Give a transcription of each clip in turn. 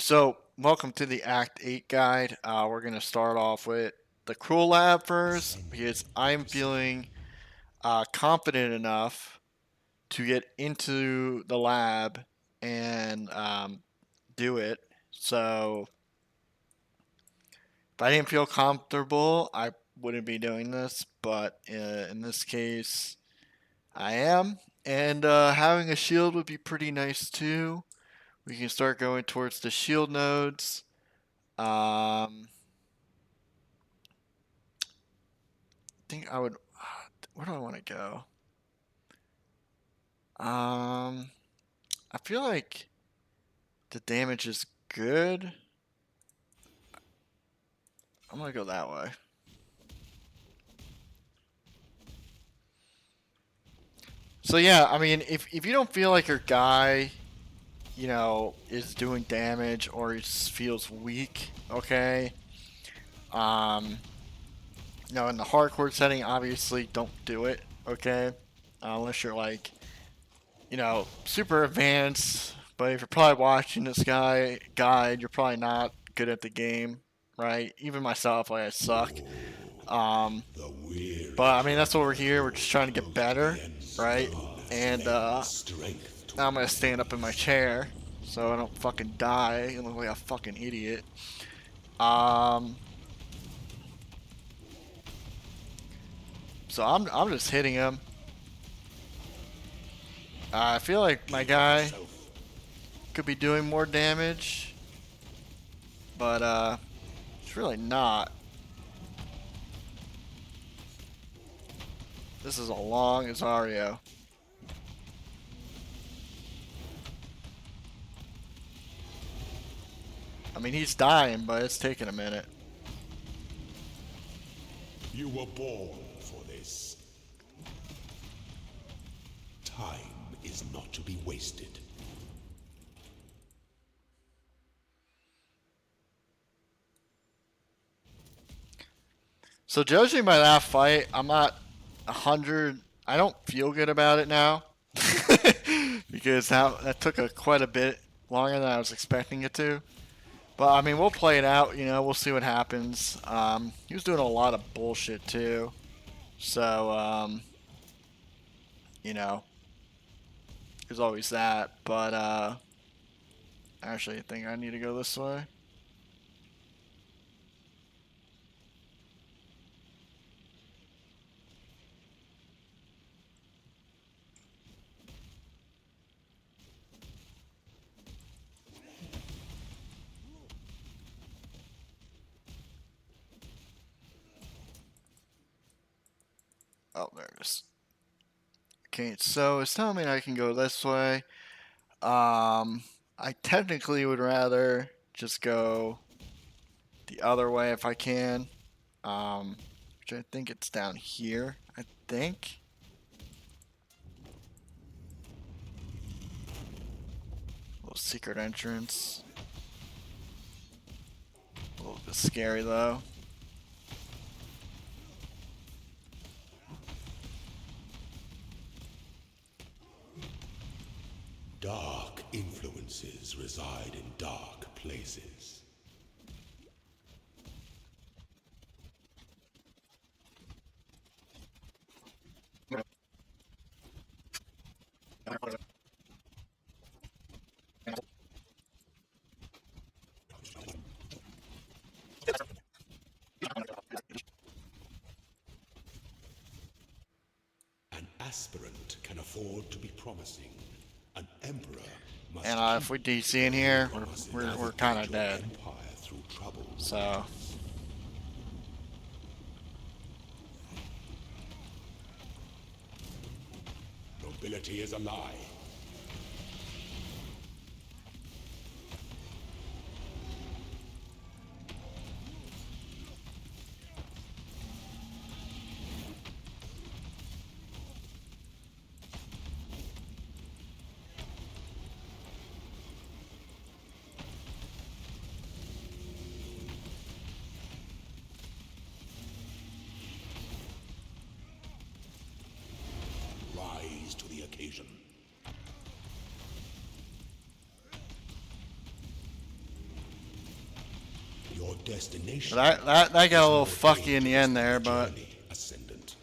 So, welcome to the Act 8 guide. We're going to start off with the Cruel Lab first because I'm feeling confident enough to get into the lab and do it. So, if I didn't feel comfortable, I wouldn't be doing this, but in this case, I am. And having a shield would be pretty nice too. We can start going towards the shield nodes. Think I would. Where do I want to go? I feel like the damage is good. I'm gonna go that way. So yeah, I mean, if you don't feel like your guy, is doing damage or he just feels weak, okay. Um, in the hardcore setting, obviously don't do it, okay. Unless you're like, super advanced. But if you're probably watching this guide, you're probably not good at the game, right? Even myself, like I suck. But I mean, that's what we're here. We're just trying to get better, right? And now I'm gonna stand up in my chair so I don't fucking die and look like a fucking idiot. Um, so I'm just hitting him. I feel like my guy could be doing more damage, but it's really not. This is a long Azario. I mean, he's dying, but it's taking a minute. You were born for this. Time is not to be wasted. So judging by that fight, I'm not 100. I don't feel good about it now because that took quite a bit longer than I was expecting it to. But I mean, we'll play it out. We'll see what happens. He was doing a lot of bullshit too, so you know, there's always that. But actually, I think I need to go this way. Oh, there it is. Okay, so it's telling me I can go this way. I technically would rather just go the other way if I can. Which I think it's down here. I think. Little secret entrance. A little bit scary though. Dark influences reside in dark places. An aspirant can afford to be promising. An emperor must And keep if we DC in here, promise and we're navigate kind of your dead. empire through trouble. So Nobility is a lie. Rise to the occasion. destination That got a is little more fucky in the dangerous end than the there, but journey, Ascendant.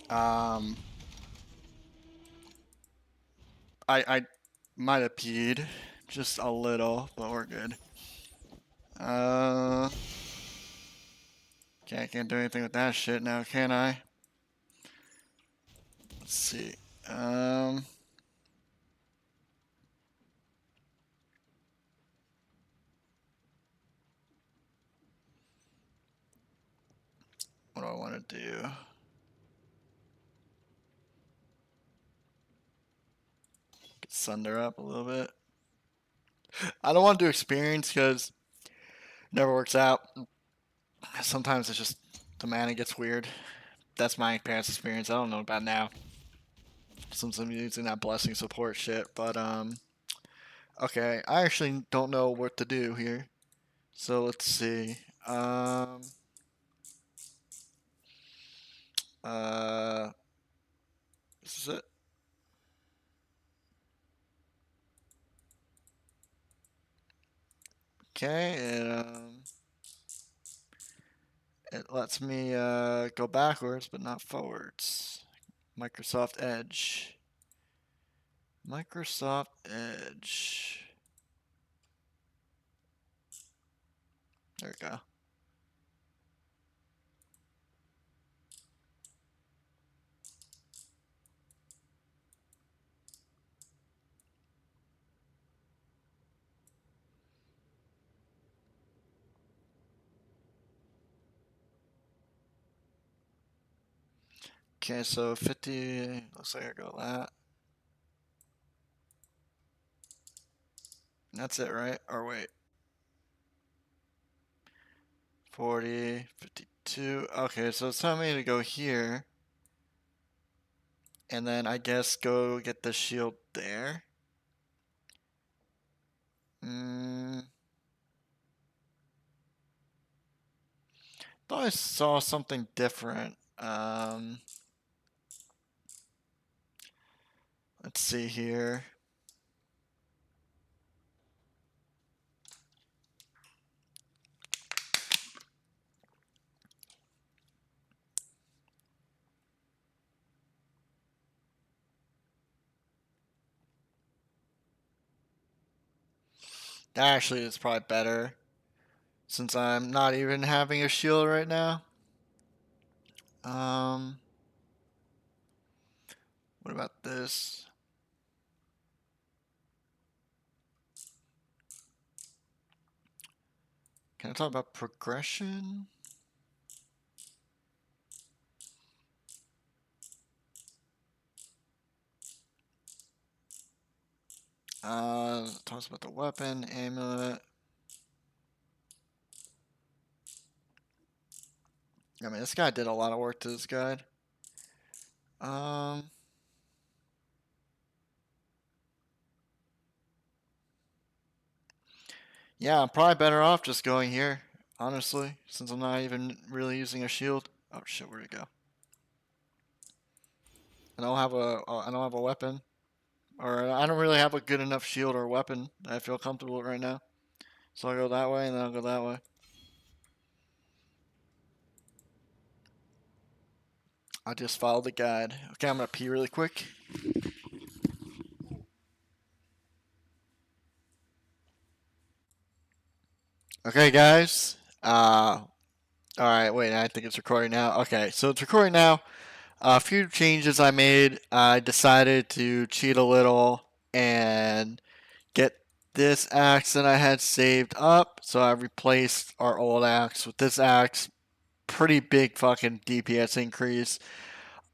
um, I might have peed just a little, but we're good. Uh, can't do anything with that shit now, can I? Let's see. Um, what do I want to do? Get Sunder up a little bit. I don't want to do experience because it never works out. Sometimes it's just the mana gets weird. That's my past experience. I don't know about now. Since I'm using that blessing support shit, but okay. I actually don't know what to do here. So let's see. Um, uh, this is it. Okay, and it lets me go backwards, but not forwards. Microsoft Edge. Microsoft Edge. There we go. Okay, so 50. Looks like I go that. That's it, right? Or wait. 40, 52. Okay, so it's telling me to go here. And then I guess go get the shield there. Mm, thought I saw something different. Let's see here. Actually, it's probably better since I'm not even having a shield right now. Um, what about this? Can I talk about progression? Talks about the weapon, amulet. I mean, this guy did a lot of work to this guide. Um, yeah, I'm probably better off just going here, honestly, since I'm not even really using a shield. Oh shit, where'd it go? I don't have a weapon, or I don't really have a good enough shield or weapon that I feel comfortable with right now. So I'll go that way, and then I'll go that way. I just followed the guide. Okay, I'm gonna pee really quick. Okay, guys. All right. Wait, I think it's recording now. Okay, so it's recording now. A few changes I made. I decided to cheat a little and get this axe that I had saved up. So I replaced our old axe with this axe. Pretty big fucking DPS increase.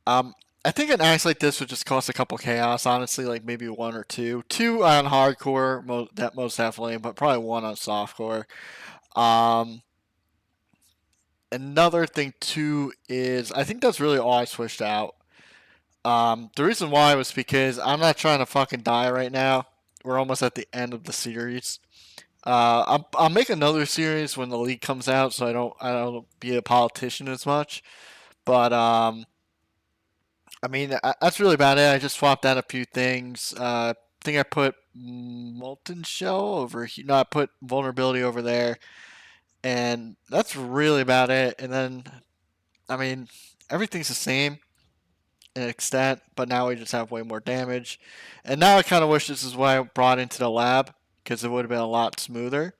Um, I think an axe like this would just cost a couple chaos, honestly, like maybe one or two. Two on hardcore, that most definitely, but probably one on softcore. Um, Another thing too is I think that's really all I switched out. The reason why was because I'm not trying to fucking die right now. We're almost at the end of the series. I'll make another series when the league comes out, so I don't be a politician as much. But I mean that's really about it. I just swapped out a few things. I think I put molten shell over here. No, I put vulnerability over there, and that's really about it. And then, I mean, everything's the same in extent, but now we just have way more damage. And now I kind of wish this is what I brought into the lab because it would have been a lot smoother.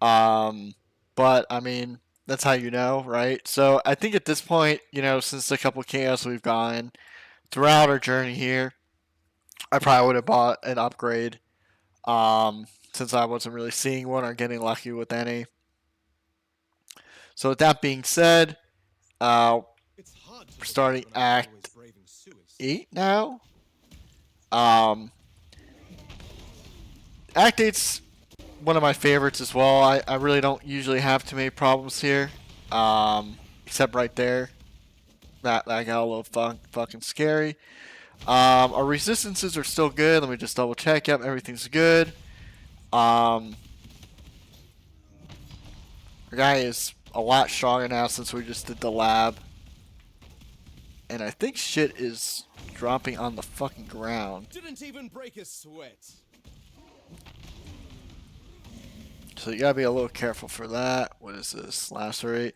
Um, but I mean, that's how you know, right? So I think at this point, since the couple chaos we've gotten throughout our journey here, I probably would have bought an upgrade. Since I wasn't really seeing one or getting lucky with any. So with that being said, we're starting Act 8 now. Um, Act 8's one of my favorites as well. I really don't usually have too many problems here, except right there. That got a little fucking scary. Our resistances are still good. Let me just double check. Yep, everything's good. Our guy is a lot stronger now since we just did the lab. And I think shit is dropping on the fucking ground. Didn't even break a sweat. So you gotta be a little careful for that. What is this? Lacerate.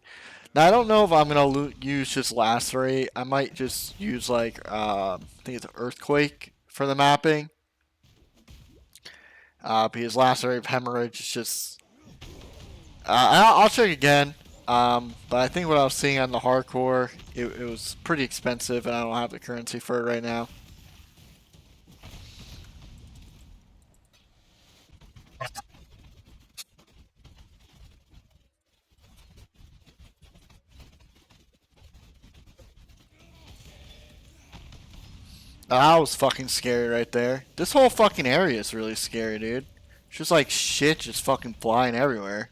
Now I don't know if I'm gonna use just lacerate. I might just use like I think it's earthquake for the mapping. Because lacerate hemorrhage is just. I'll check again. But I think what I was seeing on the hardcore, it was pretty expensive, and I don't have the currency for it right now. That was fucking scary right there. This whole fucking area is really scary, dude. It's just like shit just fucking flying everywhere.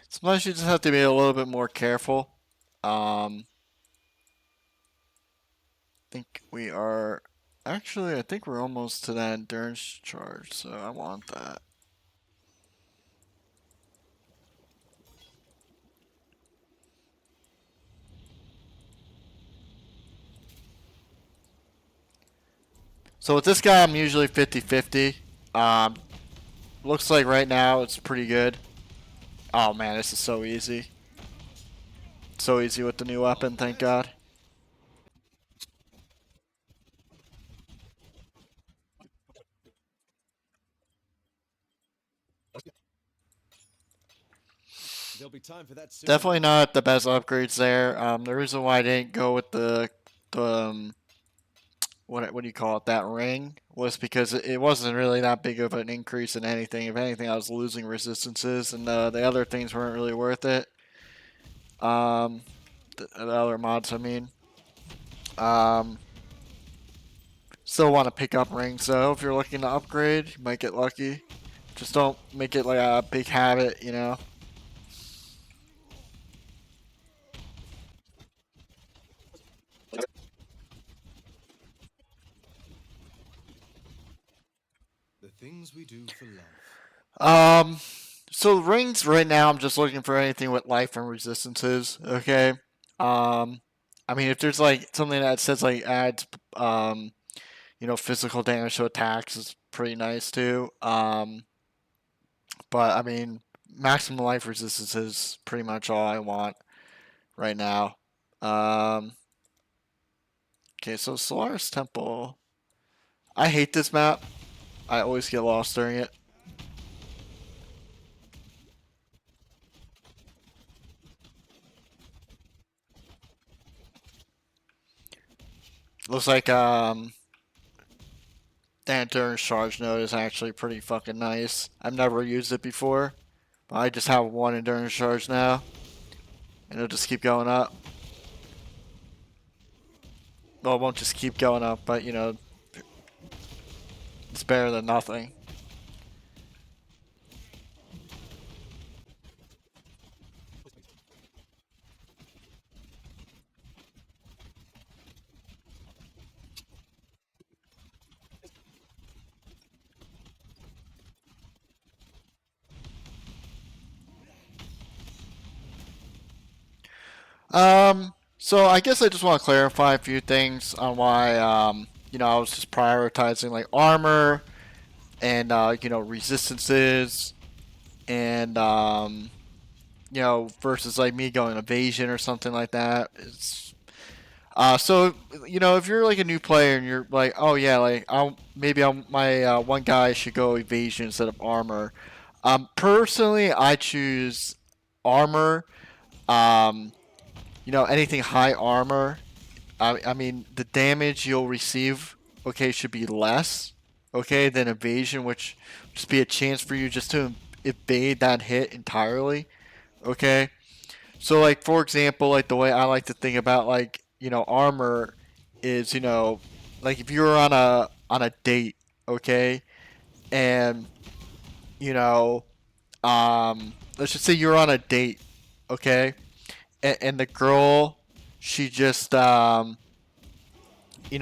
Sometimes you just have to be a little bit more careful. I think we are... Actually, I think we're almost to that endurance charge, so I want that. So with this guy, I'm usually 50-50. Looks like right now it's pretty good. Oh man, this is so easy. So easy with the new weapon, thank God. There'll be time for that soon. Definitely not the best upgrades there. The reason why I didn't go with the what do you call it, that ring, was because it wasn't really that big of an increase in anything. If anything, I was losing resistances, and the other things weren't really worth it. The other mods, I mean. Um, Still want to pick up rings, so if you're looking to upgrade, you might get lucky. Just don't make it like a big habit, you know. The things we do for love. So rings right now, I'm just looking for anything with life and resistances. Okay. I mean, if there's like something that says like adds, physical damage to attacks is pretty nice too. But I mean, maximum life resistance is pretty much all I want right now. Um, okay, so Solaris Temple. I hate this map. I always get lost during it. Looks like the endurance charge node is actually pretty fucking nice. I've never used it before, but I just have one endurance charge now, and it'll just keep going up. Well, it won't just keep going up, but it's better than nothing. So I guess I just want to clarify a few things on why I was just prioritizing like armor and resistances and versus like me going evasion or something like that. It's so if you're like a new player and you're like, oh yeah, like my one guy should go evasion instead of armor. Personally, I choose armor. Um, anything high armor. I mean, the damage you'll receive, okay, should be less, okay, than evasion, which just be a chance for you just to evade that hit entirely, okay. So, like for example, like the way I like to think about like armor is like if you're on a date, okay, and you know let's just say you're on a date, okay, and the girl she just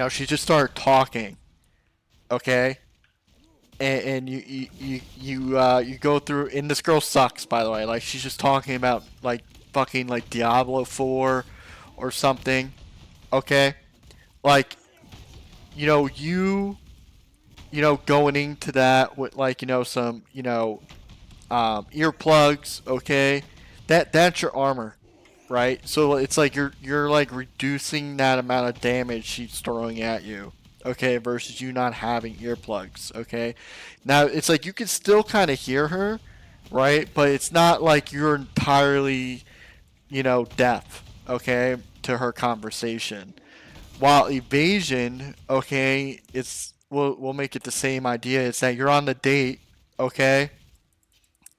she just started talking, okay, and you go through, and this girl sucks, by the way, like she's just talking about like fucking like Diablo 4 or something, okay, like going into that with like some earplugs, okay, that's your armor, right? So it's like you're like reducing that amount of damage she's throwing at you, okay, versus you not having earplugs, okay. Now it's like you can still kind of hear her, right? But it's not like you're entirely, deaf, okay, to her conversation. While evasion, okay, we'll make it the same idea. It's that you're on the date, okay,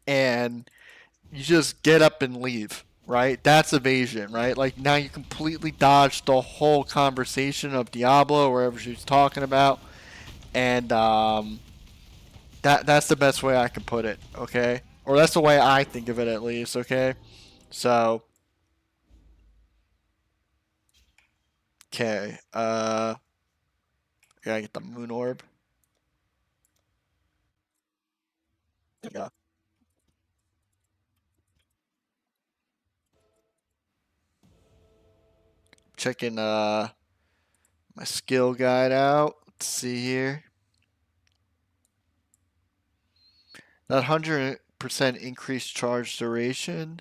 and you just get up and leave, right? That's evasion, right? Like now you completely dodged the whole conversation of Diablo or wherever she's talking about, and that's the best way I can put it, okay? Or that's the way I think of it at least, okay? So, okay, gotta get the moon orb. Yeah, checking my skill guide out. Let's see here. That 100% increased charge duration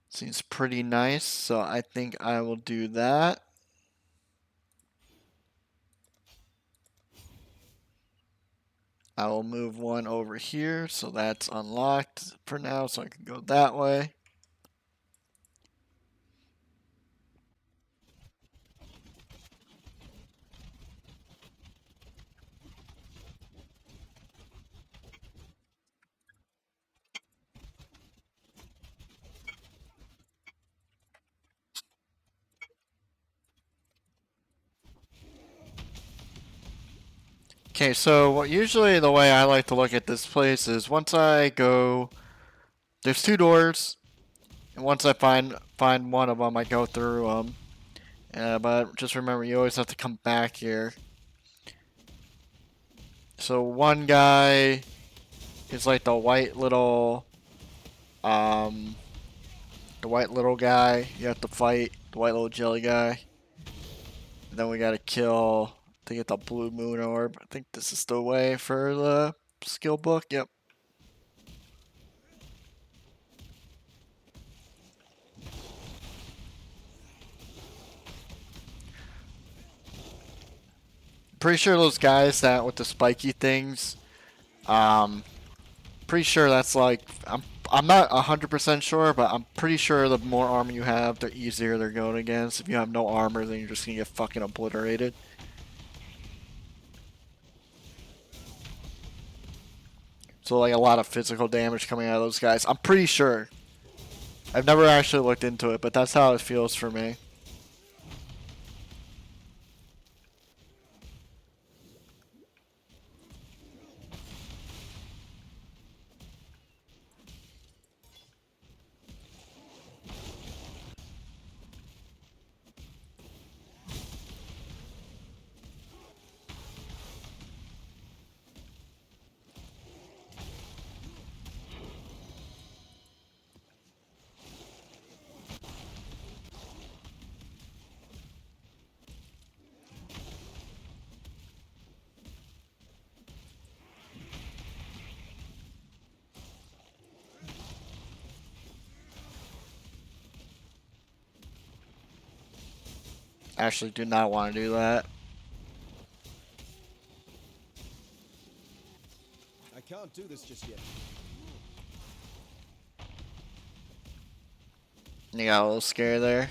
seems pretty nice, so I think I will do that. I will move one over here, so that's unlocked for now, so I can go that way. Okay, so usually the way I like to look at this place is once I go, there's two doors, and once I find one of them, I go through them. But just remember, you always have to come back here. So one guy is like um, the white little guy. You have to fight the white little jelly guy. And then we gotta kill to get the blue moon orb. I think this is the way for the skill book. Yep. Pretty sure those guys that with the spiky things. Um, pretty sure that's like I'm not 100% sure, but I'm pretty sure the more armor you have, the easier they're going against. If you have no armor, then you're just gonna get fucking obliterated. So like a lot of physical damage coming out of those guys. I'm pretty sure. I've never actually looked into it, but that's how it feels for me. Actually, do not want to do that. I can't do this just yet. You got a little scared there.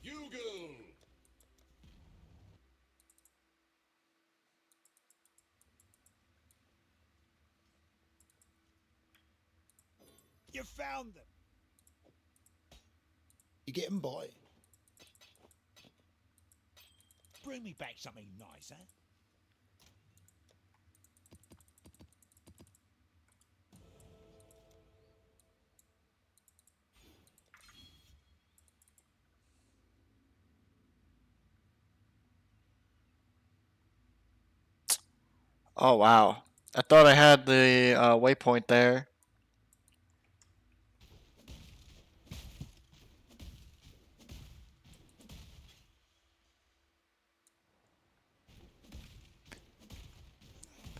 Hugel! You found them. You getting by? Bring me back something nice, eh? Oh wow. I thought I had the waypoint there.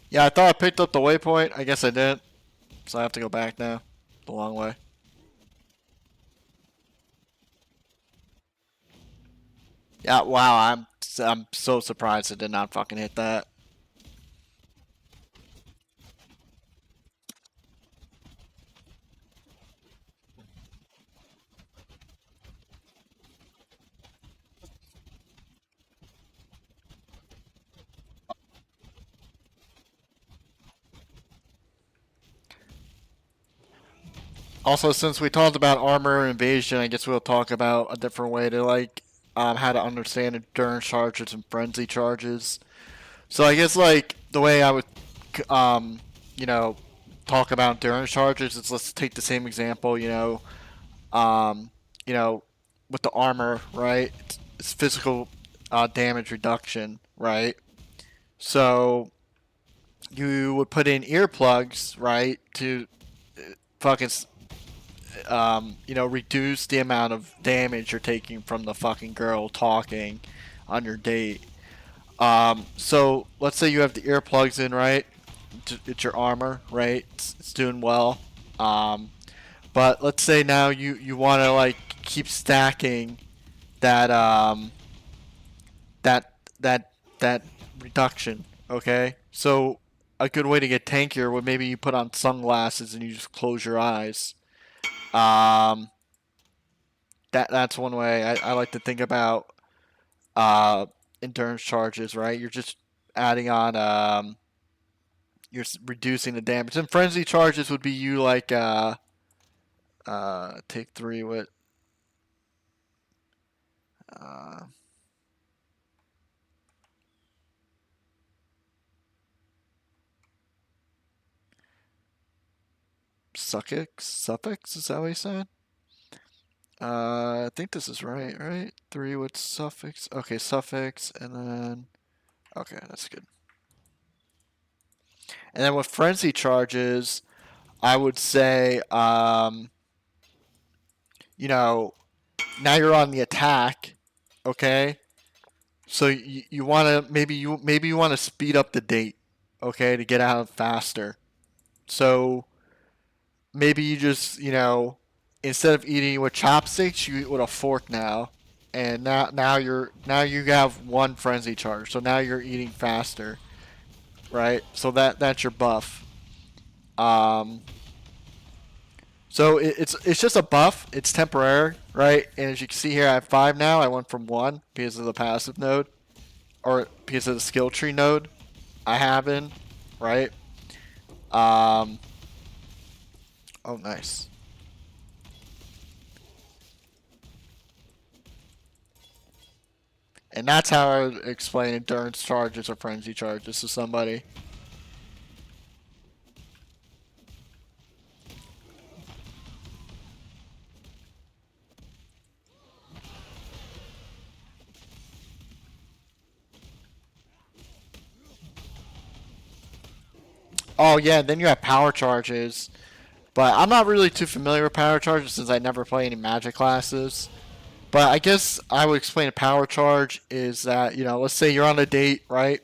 Yeah, I thought I picked up the waypoint. I guess I didn't. So I have to go back now. The long way. Yeah, wow, I'm so surprised it did not fucking hit that. Also, since we talked about armor invasion, I guess we'll talk about a different way to like how to understand endurance charges and frenzy charges. So I guess like the way I would you know talk about endurance charges is let's take the same example, um, you know with the armor, right? It's physical damage reduction, right? So you would put in earplugs, right, to fucking reduce the amount of damage you're taking from the fucking girl talking on your date. So let's say you have the earplugs in, right? It's your armor, right? It's doing well. Um, but let's say now you want to like keep stacking that that that that reduction. Okay, so a good way to get tankier would maybe you put on sunglasses and you just close your eyes. Um, that's one way I like to think about uh, endurance charges. Right, you're just adding on you're reducing the damage. And frenzy charges would be you like take three with uh suffix is that what you said? I think this is right, right? Three with suffix. Okay, suffix, and then okay, that's good. And then with frenzy charges, I would say, you know, now you're on the attack. Okay, so you want to maybe you want to speed up the date. Okay, to get out faster. So maybe you just instead of eating with chopsticks, you eat with a fork now, and now you have one frenzy charge. So now you're eating faster, right? So that's your buff. Um, so it's just a buff. It's temporary, right? And as you can see here, I have five now. I went from one because of the passive node, or because of the skill tree node I have in. right? Um, oh, nice. And that's how I would explain endurance charges or frenzy charges to somebody. Oh yeah, then you have power charges. But I'm not really too familiar with power charges since I never play any magic classes. But I guess I would explain a power charge is that, let's say you're on a date, right?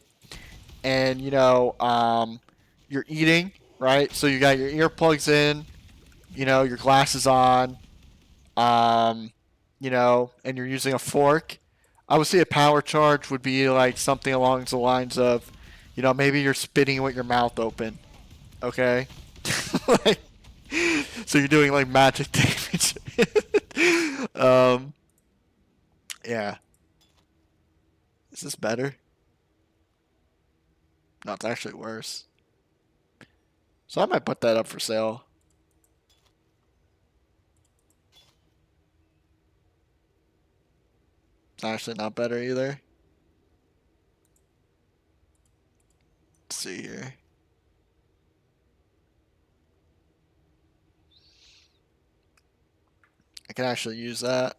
And, you're eating, right? So you got your earplugs in, your glasses on, um, and you're using a fork. I would say a power charge would be like something along the lines of, maybe you're spitting with your mouth open, okay? like, so you're doing like magic damage. um, yeah. Is this better? No, it's actually worse. So I might put that up for sale. It's actually not better either. Let's see here. I can actually use that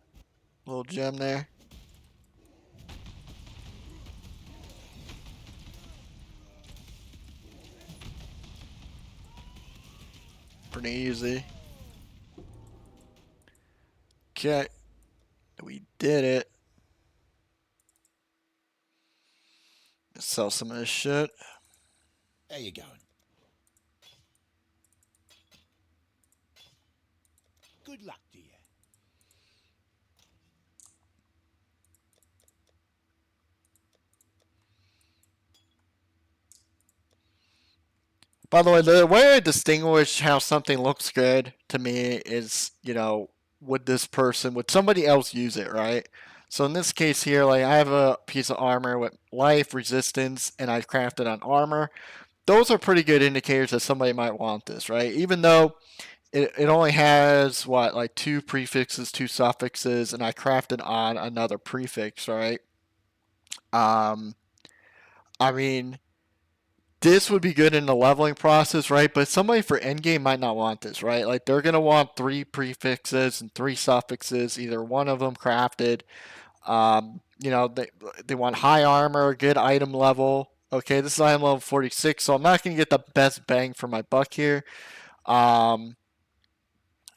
little gem there. Pretty easy. Okay. We did it. Let's sell some of this shit. There you going. Good luck to you. By the way, the way I distinguish how something looks good to me is, would somebody else use it, right? So in this case here, like I have a piece of armor with life, resistance, and I crafted on armor. Those are pretty good indicators that somebody might want this, right? Even though it only has what, like two prefixes, two suffixes, and I crafted on another prefix, right? Um, I mean, this would be good in the leveling process, right? But somebody for endgame might not want this, right? Like they're gonna want three prefixes and three suffixes, either one of them crafted. They want high armor, good item level. Okay, this is item level 46, so I'm not gonna get the best bang for my buck here. Um,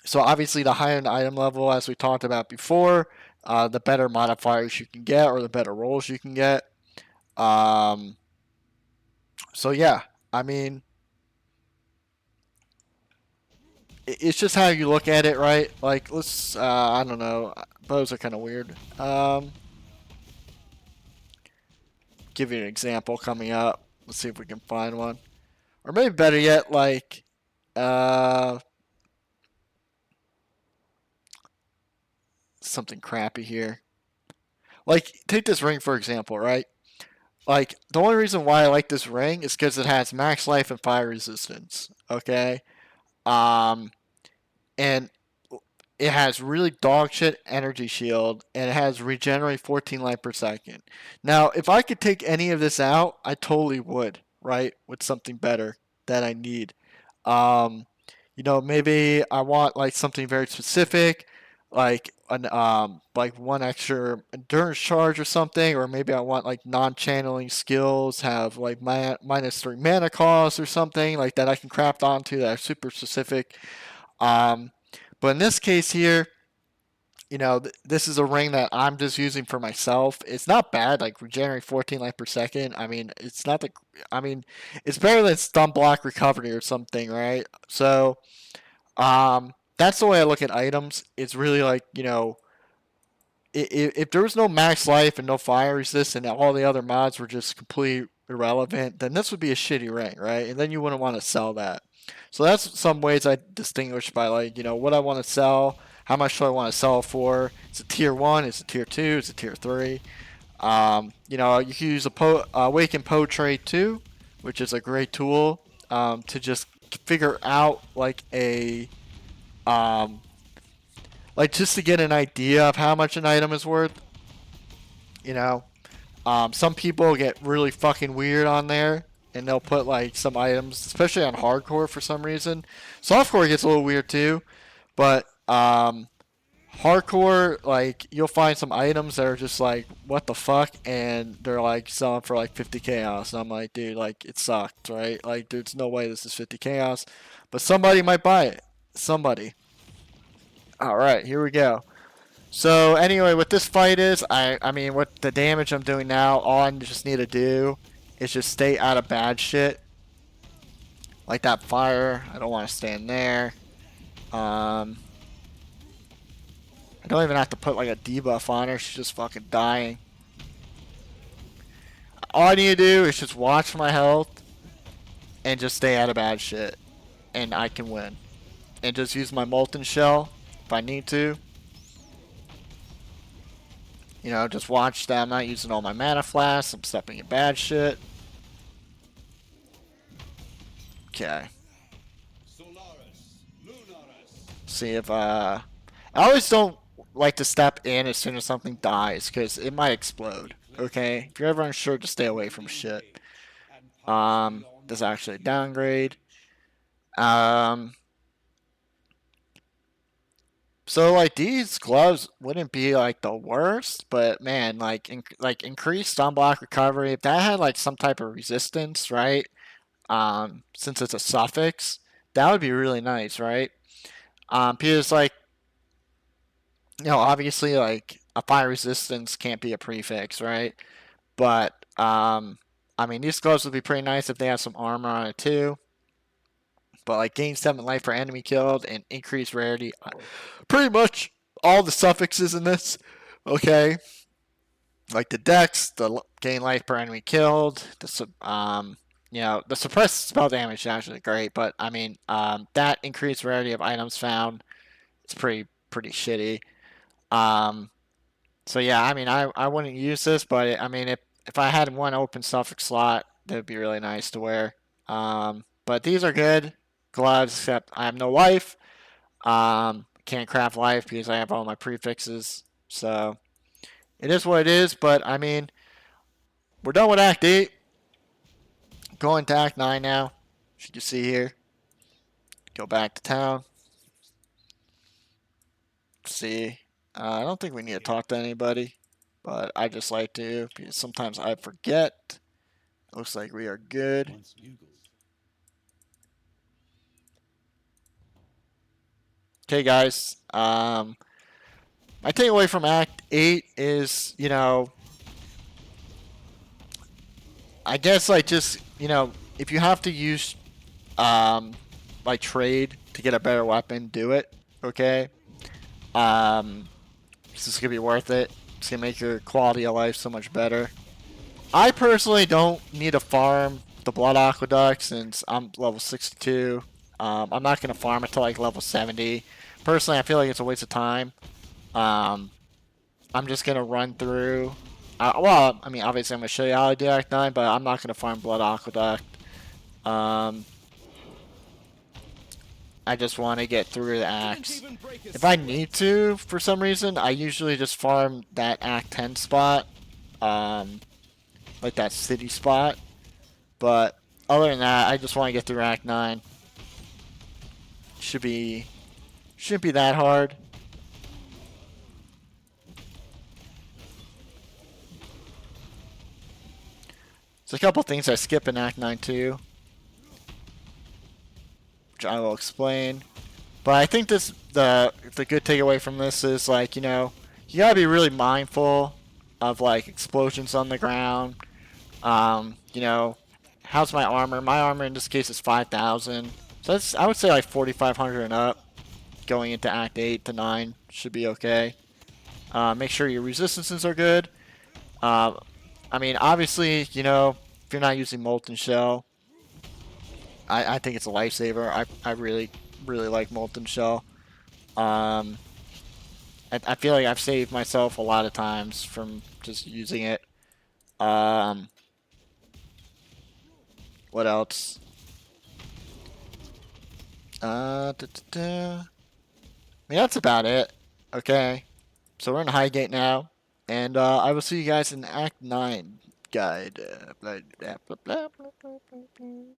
so obviously, the higher the item level, as we talked about before, the better modifiers you can get or the better rolls you can get. Um, so yeah, I mean, it's just how you look at it, right? Like, I don't know, bows are kind of weird. Give you an example coming up. Let's see if we can find one, or maybe better yet, like, uh, something crappy here. Like, take this ring for example, right? Like, the only reason why I like this ring is because it has max life and fire resistance. Okay, um, and it has really dog shit energy shield, and it has regenerate 14 life per second. Now, if I could take any of this out, I totally would, right? With something better that I need. Um, maybe I want like something very specific, like one extra endurance charge or something, or maybe I want like non-channeling skills have like -3 mana cost or something like that I can craft onto that are super specific. Um, but in this case here, this is a ring that I'm just using for myself. It's not bad, like regenerate 14 life per second. I mean, I mean, it's better than stun block recovery or something, right? So, that's the way I look at items. It's really like, if there was no max life and no fire resist and all the other mods were just completely irrelevant, then this would be a shitty ring, right? And then you wouldn't want to sell that. So that's some ways I distinguish by like, what I want to sell, how much do I want to sell for? Is it tier one? Is it tier two? Is it tier three? You can use a Awaken Poe trade too, which is a great tool to just figure out like um, like just to get an idea of how much an item is worth. You know, some people get really fucking weird on there, and they'll put like some items, especially on hardcore for some reason. Softcore gets a little weird too, but hardcore, like you'll find some items that are just like what the fuck, and they're like selling for like 50 chaos, and I'm like, dude, like it sucked, right? Like there's no way this is 50 chaos, but somebody might buy it. Somebody. All right, here we go. So anyway, what this fight is, I mean, what the damage I'm doing now, all I just need to do is just stay out of bad shit, like that fire. I don't want to stand there. Um, I don't even have to put like a debuff on her. She's just fucking dying. All I need to do is just watch my health and just stay out of bad shit, and I can win. And just use my molten shell if I need to. You know, just watch that I'm not using all my mana flasks. I'm stepping in bad shit. Okay. See if I always don't like to step in as soon as something dies because it might explode. Okay, if you're ever unsure, just stay away from shit. This is actually a downgrade. So like these gloves wouldn't be like the worst, but man, like increased stun block recovery. If that had like some type of resistance, right? Since it's a suffix, that would be really nice, right? Because like obviously like a fire resistance can't be a prefix, right? But I mean these gloves would be pretty nice if they have some armor on it too. But like gain 7 life per enemy killed and increased rarity, pretty much all the suffixes in this. Okay, like the dex, the gain life per enemy killed, the suppressed spell damage is actually great, but I mean that increased rarity of items found, it's pretty shitty. Um, so yeah, I mean I wouldn't use this, but I mean if I had one open suffix slot, that would be really nice to wear. But these are good gloves, except I have no life. Can't craft life because I have all my prefixes. So it is what it is. But I mean, we're done with Act 8. Going to Act 9 now. As you can see here. Go back to town. See. I don't think we need to talk to anybody. But I just like to because sometimes I forget. Looks like we are good. Okay, guys. My takeaway from Act 8 is, I guess, like, just, if you have to use, like, trade to get a better weapon, do it, okay? This is going to be worth it. It's going to make your quality of life so much better. I personally don't need to farm the Blood Aqueduct since I'm level 62. I'm not going to farm it to, like, level 70. Personally, I feel like it's a waste of time. I'm just going to run through. Well, I mean, obviously I'm going to show you how to do Act 9, but I'm not going to farm Blood Aqueduct. I just want to get through the acts. If I need to, for some reason, I usually just farm that Act 10 spot. Like that city spot. But other than that, I just want to get through Act 9. Shouldn't be that hard. There's a couple things I skip in Act 9 too, which I will explain. But I think the good takeaway from this is like, you gotta be really mindful of like explosions on the ground. How's my armor? My armor in this case is 5,000. So that's, I would say like 4,500 and up. Going into Act 8 to 9 should be okay. Make sure your resistances are good. I mean, obviously, if you're not using Molten Shell, I think it's a lifesaver. I really, really like Molten Shell. I feel like I've saved myself a lot of times from just using it. What else? Da, da, da. I mean, that's about it. Okay. So we're in Highgate now. And I will see you guys in Act 9 guide. Blah, blah, blah, blah, blah, blah, blah.